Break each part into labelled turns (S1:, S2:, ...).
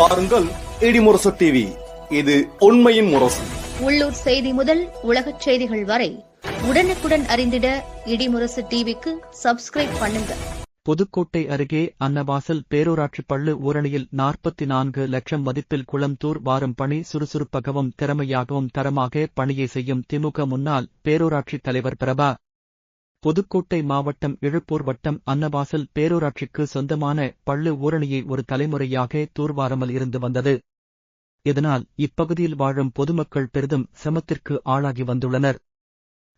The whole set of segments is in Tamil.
S1: பாருங்கள் இடிமுரசு டிவி. இது உண்மையின் முரசு.
S2: உள்ளூர் செய்தி முதல் உலகச் செய்திகள் வரை உடனுக்குடன் அறிந்திட இடிமுரசு டிவிக்கு சப்ஸ்கிரைப் பண்ணுங்க.
S3: புதுக்கோட்டை அருகே அன்னவாசல் பேரூராட்சி பள்ளு ஊரணியில் 44 லட்சம் மதிப்பில் குளம்தூர் வாரும் பணி சுறுசுறுப்பாகவும் திறமையாகவும் தரமாக பணியை செய்யும் திமுக முன்னாள் பேரூராட்சித் தலைவர் பிரபா. புதுக்கோட்டை மாவட்டம் இழுப்பூர் வட்டம் அன்னவாசல் பேரூராட்சிக்கு சொந்தமான பள்ளு ஊரணியை ஒரு தலைமுறையாக தூர்வாராமல் இருந்து வந்தது. இதனால் இப்பகுதியில் வாழும் பொதுமக்கள் பெரிதும் சிரமத்திற்கு ஆளாகி வந்துள்ளனர்.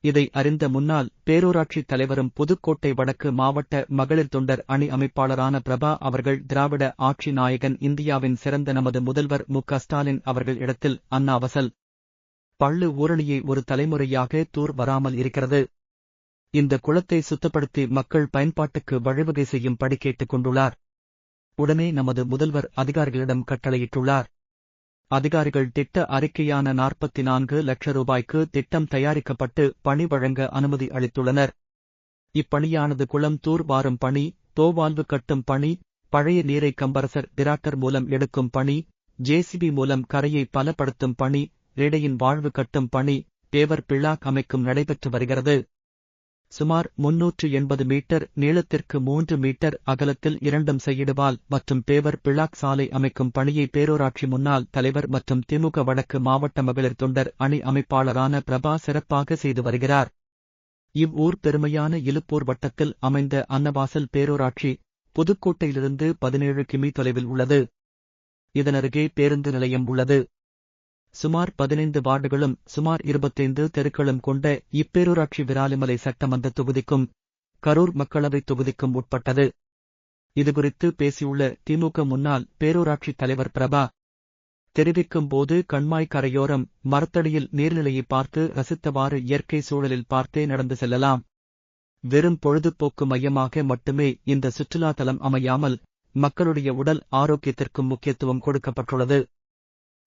S3: இதை அறிந்த முன்னாள் பேரூராட்சி தலைவரும் புதுக்கோட்டை வடக்கு மாவட்ட மகளிர் தொண்டர் அணி அமைப்பாளரான பிரபா அவர்கள் திராவிட ஆட்சி நாயகன் இந்தியாவின் சிறந்த நமது முதல்வர் மு.க.ஸ்டாலின் அவர்கள் இடத்தில் அன்னவாசல் பள்ளு ஊரணியை ஒரு தலைமுறையாக தூர் வராமல் இருக்கிறது. இந்த குளத்தை சுத்தப்படுத்தி மக்கள் பயன்பாட்டுக்கு வழிவகை செய்யும்படி கேட்டுக் கொண்டுள்ளார். உடனே நமது முதல்வர் அதிகாரிகளிடம் கட்டளையிட்டுள்ளார். அதிகாரிகள் திட்ட அறிக்கையான 44 லட்சம் ரூபாய்க்கு திட்டம் தயாரிக்கப்பட்டு பணி வழங்க அனுமதி அளித்துள்ளனர். இப்பணியானது குளம் தூர் வாரும் பணி, தோவால்வு கட்டும் பணி, பழைய நீரை கம்பரசர் டிராக்டர் மூலம் எடுக்கும் பணி, ஜேசிபி மூலம் கரையை பலப்படுத்தும் பணி, ரேடையின் வாழ்வு கட்டும் பணி, பேவர் பிளாக் அமைக்கும் நடைபெற்று வருகிறது. சுமார் 380 மீட்டர் நீளத்திற்கு 3 மீட்டர் அகலத்தில் 2 சைடுவால் மற்றும் பேவர் பிளாக் சாலை அமைக்கும் பணியை பேரூராட்சி முன்னாள் தலைவர் மற்றும் திமுக வடக்கு மாவட்ட மகளிர் தொண்டர் அணி அமைப்பாளரான பிரபா சிறப்பாக செய்து வருகிறார். இவ்வூர் பெருமையான இலுப்பூர் வட்டத்தில் அமைந்த அன்னவாசல் பேரூராட்சி புதுக்கோட்டையிலிருந்து 17 கிமீ தொலைவில் உள்ளது. இதனருகே பேருந்து நிலையம் உள்ளது. சுமார் 15 வார்டுகளும் சுமார் 25 தெருக்களும் கொண்ட இப்பேரூராட்சி விராலிமலை சட்டமன்ற தொகுதிக்கும் கரூர் மக்களவைத் தொகுதிக்கும் உட்பட்டது. இதுகுறித்து பேசியுள்ள திமுக முன்னாள் பேரூராட்சி தலைவர் பிரபா தெரிவிக்கும் போது கண்மாய் கரையோரம் மரத்தடியில் நீர்நிலையை பார்த்து ரசித்தவாறு இயற்கை சூழலில் பார்த்தே நடந்து செல்லலாம். வெறும் பொழுதுபோக்கு மையமாக மட்டுமே இந்த சுற்றுலா தலம் அமையாமல் மக்களுடைய உடல் ஆரோக்கியத்திற்கும் முக்கியத்துவம் கொடுக்கப்பட்டுள்ளது.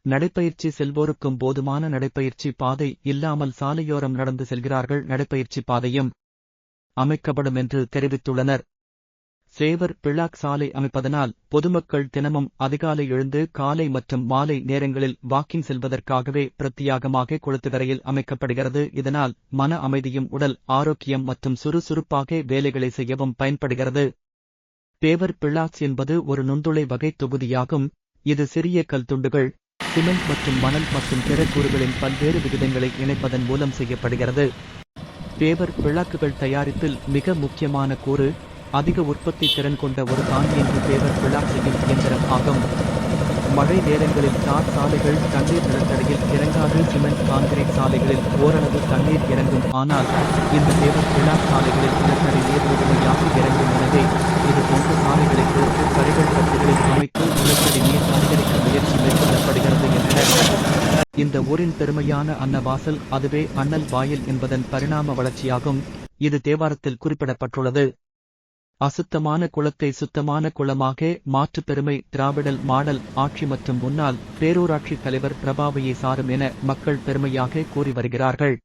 S3: நடைப்பயிற்சி செல்வோருக்கும் போதுமான நடைப்பயிற்சி பாதை இல்லாமல் சாலையோரம் நடந்து செல்கிறார்கள். நடைப்பயிற்சி பாதையும் அமைக்கப்படும் என்று தெரிவித்துள்ளனர். சேவர் பிளாக் சாலை அமைப்பதனால் பொதுமக்கள் தினமும் அதிகாலை எழுந்து காலை மற்றும் மாலை நேரங்களில் வாக்கிங் செல்வதற்காகவே பிரத்தியாகமாக குளத்துக்கரையில் அமைக்கப்படுகிறது. இதனால் மன அமைதியும் உடல் ஆரோக்கியம் மற்றும் சுறுசுறுப்பாக வேலைகளை செய்யவும் பயன்படுகிறது. பேவர் பிளாக்ஸ் என்பது ஒரு நுண்துளை வகை தொகுதியாகும். இது சிறிய கல் துண்டுகள், சிமெண்ட் மற்றும் மணல் மற்றும் பிற கூறுகளின் பல்வேறு விகிதங்களை இணைப்பதன் மூலம் செய்யப்படுகிறது. பேவர் பிளாக்குகள் தயாரிப்பில் மிக முக்கியமான கூறு அதிக உற்பத்தி திறன் கொண்ட ஒரு தானியங்கி பேவர் பிளாக் செய்யும் இயந்திரம் ஆகும். மழை நேரங்களில் தார் சாலைகள் தண்ணீர் நிலத்தடியில் இறங்காது. சிமெண்ட் கான்கிரீட் சாலைகளில் ஓரளவு தண்ணீர் இறங்கும். ஆனால் இந்த பேவர் பிளாக் சாலைகளில் நிலத்தடி நீர் முழுமையாக இறங்கும். எனவே இது போன்ற சாலைகளை பொறுத்து கரைகள் பகுதிகளில் அமைத்து நிலத்தடி நீர் அதிகரிக்க முயற்சி மேற்கொள்ளப்படுகிறது என்றனர். இந்த ஊரின் பெருமையான அன்னவாசல் அதுவே அண்ணல் வாயில் என்பதன் பரிணாம வளர்ச்சியாகும். இது தேவாரத்தில் குறிப்பிடப்பட்டுள்ளது. அசுத்தமான குளத்தை சுத்தமான குளமாக மாற்று பெருமை திராவிடல் மாடல் ஆட்சி மற்றும் முன்னாள் பேரூராட்சி தலைவர் பிரபாவையை சாரும் என மக்கள் பெருமையாக கூறி வருகிறார்கள்.